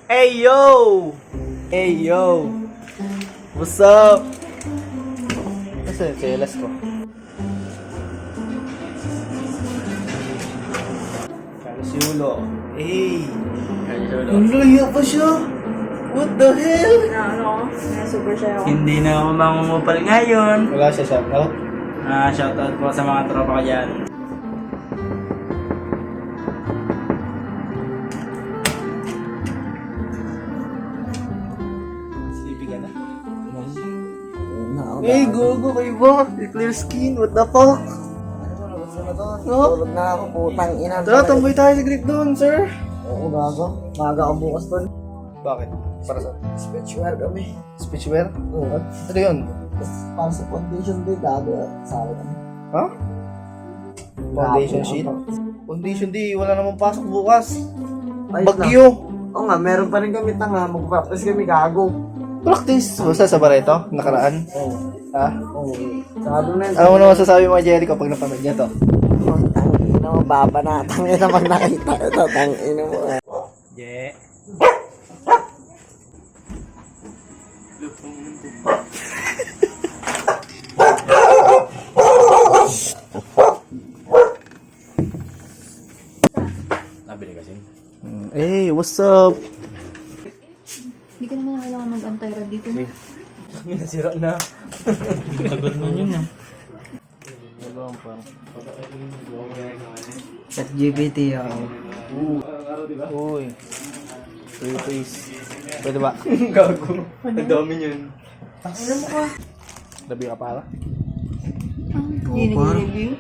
Hey yo! Hey yo! What's up? Kasi selas ko. Carlos Yulo. Hey! Carlos Yulo. Ang laya pa siya! What the hell? Super siya ako. Hindi na ako mangungupal ngayon. Wala siya shoutout. Shoutout po sa mga tropa ko dyan. Sleepy ka na? Hey, gogo kayo ba? Clear skin, what the fuck? Tulog na ako, putang ina. Tara, tambay tayo sa grip doon, sir. Oo, gago. Maga ako bukas doon. Bakit? Para sa Speechwear kami. speechwear? Oo. Ano yun? Para sa foundation day, gago. Sabi kami. Ha? Foundation Gago. sheet? Foundation day, wala namang pasok bukas. Ayos Bagyo! Oo nga, meron pa rin kami tanga. Mag-practice kami, gago. Practice! Basta sa Barreto, nakaraan. Oo. Ha? Oo. Sabi na yun. Ano mo naman sasabi mo, Jericho, pag napanood niya to? Tangina mo, baba na. Tangina pag nakita ito. Tangina mo. Yeah. Nabili kasi. Hey, what's up? Hindi ka naman kailangan mag-anti-rad dito. Nasira na. Agad na yun ah. Chat GPT ako. Uy. Please. Pwede ba? Gago. Ang dami yun. Alam mo ka. Labi ka para? Hindi nag-review.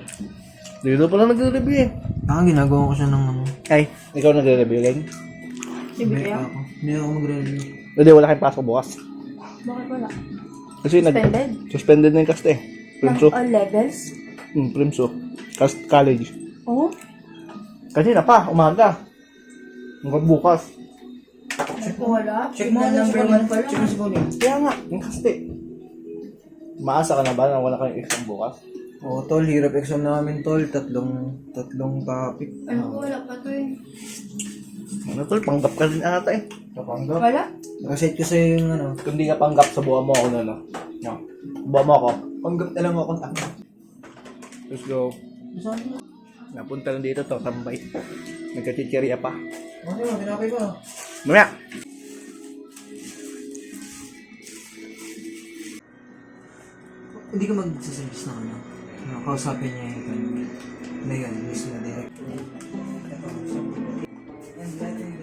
Dito pala nagre-review eh. Ginagawa ko siya ng ano. Ay, ikaw nagre-review lang? Hindi kaya? Hindi ako mag-review. Hindi, wala kayong pasok bukas. Bakit wala? Kasi Suspended? suspended na yung cast eh. Primso. All levels? Primso. Cast college. Oo. Kasi na pa, umaga. Hanggang bukas. Wala. Check mo number 1 pa lang. Check mo si Bonnie. Kaya nga, yung cast eh. Maasa ka na ba na wala kayong exam bukas? Oo, tol. Hirap exam namin, tol. Tatlong topic. Ano ko wala pa to eh. Ano tol, panggap ka rin ata eh. Kapanggap. Wala? Nakaset ko sa'yo yung ano. Kung di ka panggap, sabuhan mo ako na no. No. Sabuhan mo ako. Panggap na lang ako. Let's go. Napunta lang dito to, tambay. Nagkachichirya pa. Ano yun? Tinapay ko. Mamaya! Hindi ka magsasabis na ano. Kausapin niya yung na yun. Mismo na direct.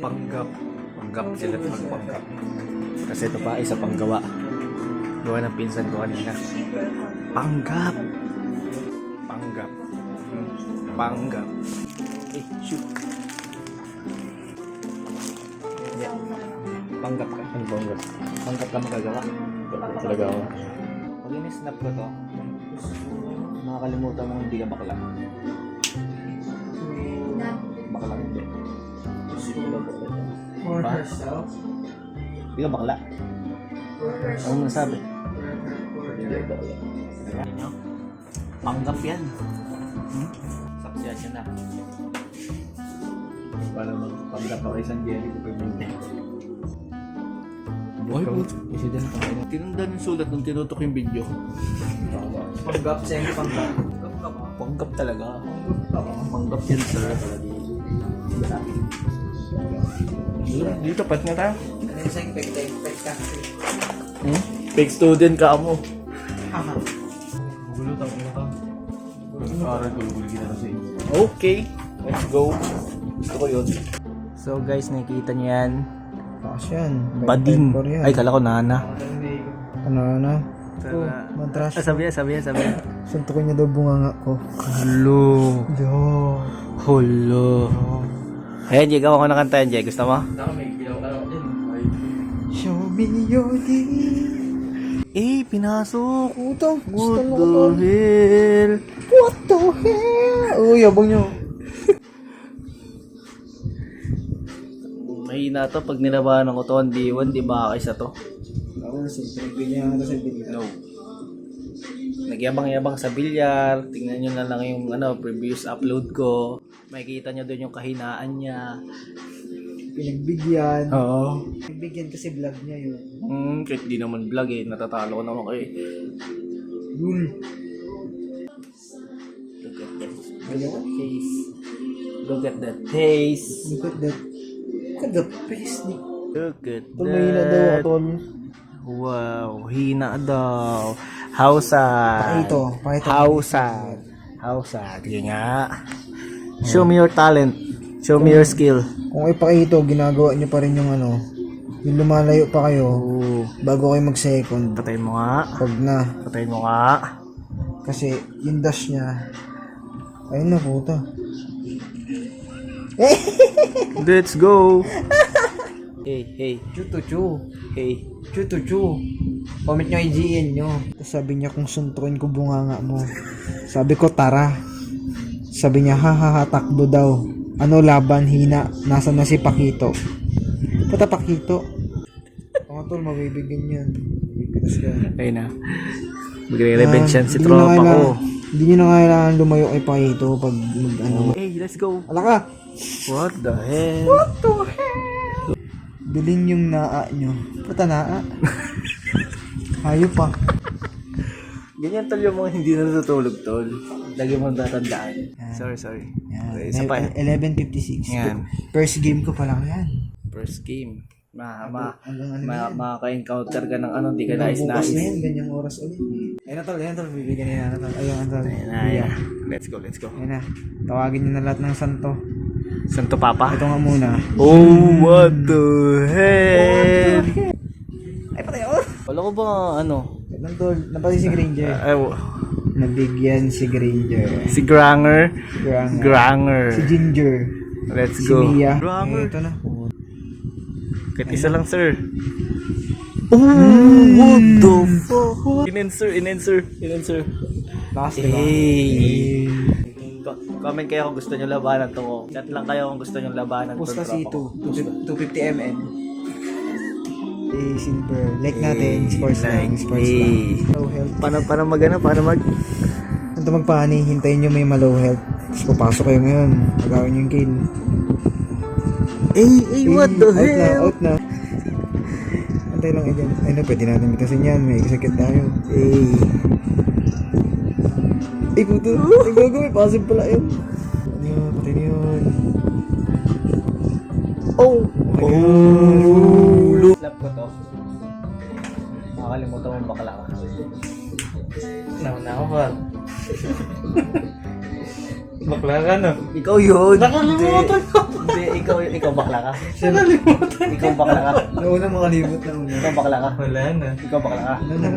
Panggap. Panggap sila at magpanggap. Kasi ito pa, isa pang gawa. Gawa ng pinsan ko kanina. Panggap. Panggap. Panggap. Eh, shoot. Yeah. Panggap ka. Ano panggap? Panggap ka magagawa. Talaga ako. Pag in-snap ko to, makakalimutan mo hindi ka bakla. Bakla hindi. For Ba? herself. Hindi ka bakla. Ano mo nasabi? Panggap yan. Saksyan siya na. Para magpanggap ako isang jelly ko pwede. Boy, president pa rin. Tinundan yung sulat nung tinutok yung video. Panggap siya yung panggap. Panggap talaga. Panggap yan, sir. Dito, pat nga tayo. Ano yung sa'yo? Pek ka. Fake student ka mo. Gulo, tang ina ka. Para gulo kita na sa inyo. Okay, let's go. Gusto ko yun. So guys, nakikita niyo yan. Pasyan. Bading. Ay, kala ko nana. Ano? Matrash. Sabi. Suntukin niya daw bunganga ko. Hello. Yo. Hello. Ayan, Jay, gawa ko na kanta yan, Jay. Gusto mo? Show me your deed. Pinasok. Puto. What the hell? What the hell? Oh, yabang niyo. Mahina to. Pag nilabanan ko to, di ba kaysa to? Ako na siyempre. Ganyan ako sa video. No. Nagyabang-yabang sa bilyar. Tingnan nyo na lang yung previous upload ko. Makikita nyo doon yung kahinaan niya. pinagbigyan. Oo. Pinagbigyan kasi vlog niya yun. Kahit di naman vlog eh. Natatalo ko naman kayo eh. Rule. Look at that. Look at that face. Look at that face. Look at that. Look at the face ni. Look at Tol, mahina daw that. ako, tol. Wow, hina daw. How sad. Pakito. How sad. How sad. Sige nga. Show me your talent. Show me your skill. Kung ipakito, ginagawa niyo pa rin yung ano, yung lumalayo pa kayo Oo. bago kayo mag-second. Patayin mo nga. Pag na. Patayin mo nga. Kasi yung dash niya, ayun na puta. Let's go. Hey. Chutuchu. Hey. Chutuchu. Comment nyo IGN nyo. Tapos sabi niya kung suntukin ko bunganga mo. Sabi ko tara. Sabi niya hahaha takbo daw. Ano laban hina. Nasa na si Pakito. Puta Pakito. Mga tol mabibigyan yan. Biglas ka. Ayun na. Magre-revenge yan si Hindi nyo na tropa ko. kailangan- Hindi nyo na kailangan lumayo kay Pakito pag mag ano. Hey, let's go. Ala ka. What the hell? Bilhin yung naa nyo. Puta naa. Hayop pa. Ganyan tol yung mga hindi na natutulog tol. Lagi mong tatandaan. Sorry. Yan. Okay, isa pa. 11:56. Yan. First game ko pa lang yan. First game. Hanggang ano na yan. Makaka-encounter ka ng ano, hindi ka Bukas na nais-nais. yan, ganyang oras ulit. Ayun na tol, bibigyan niya na tol. Ayun tol. Ayan. Let's go. Ayun na. Tawagin niyo na lahat ng santo. Santo Papa? Ito nga muna. Oh, what the hell? Ay, patay ako. Wala ko ba ano? Ito tol, napatay si Granger. Nabigyan si Granger. Si Granger. Si Granger. Ginger. Let's Si go. Mia. Granger. Ito na. Kahit isa lang, sir. Oh, what the fuck? In-answer. Last, diba? Hey. Comment kayo kung gusto nyo labanan to. Chat lang kayo kung gusto nyo labanan to. Pusta si 250 ml. Silver. Like natin, sports lang. Low health. Paano mag... Ito magpani, hintayin nyo may ma-low health. Tapos papasok kayo ngayon. Pagawin nyo yung kill. Hey, what the hell? Out na. Antay lang yan. Ay na, pwede natin bitasin yan. May sakit tayo. Ay, puto. Ay, gago. May passive pala yun. Ano yun? Patay na yun. Oh! Oh! Lap ko to. Nakakalimutan mo bakla ka. Nauna ako ba? Bakla ka no? Ikaw yun! Nakalimutan ko! Hindi, ikaw bakla ka. Nakalimutan! Ikaw bakla ka. Nauna makalimot na una. Ikaw bakla ka. Wala na. Ikaw bakla ka.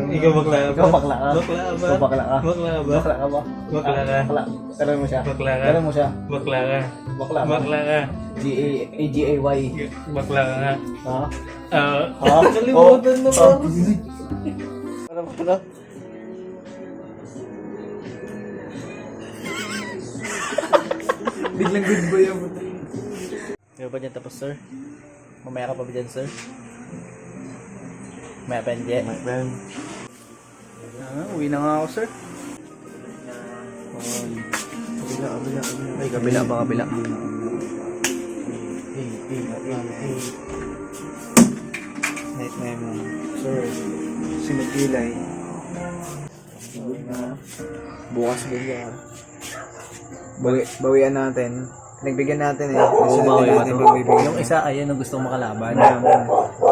Ikaw bakla ka ba? Ikaw bakla ka. Bakla ka ba? Ikaw bakla ka. Bakla ka ba? Bakla ka ba? Bakla ka. Bakla. Tanong mo siya. Bakla ka. Tanong mo siya. Bakla ka. Bakla ka. Bakla ka. G-A-Y. Bakla ka nga. Ha? Ah. Ha? Kalimutan mo ba? Ano? Biglang good boy ang puto. Hindi ba dyan tapos, sir? Mamaya ka pa ba dyan, sir? Mamaya pa hindi. Uwi na nga ako, sir. Kabila. Ay, kabila ba, kabila? Night na yun. Sir, sinagilay. Bukas ganyan. Bawian natin. Nagbigyan natin eh. Oo, bawi ba natin to? pagbibigyan. Yung isa, ayan ang gusto kong makalaban.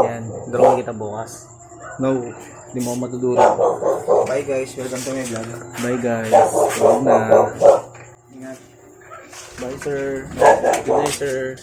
Yan, draw kita bukas. No, hindi mo ako matuduro. Bye guys, welcome to my vlog. Bye guys. Huwag na. Ingat. Bye sir. Good night sir.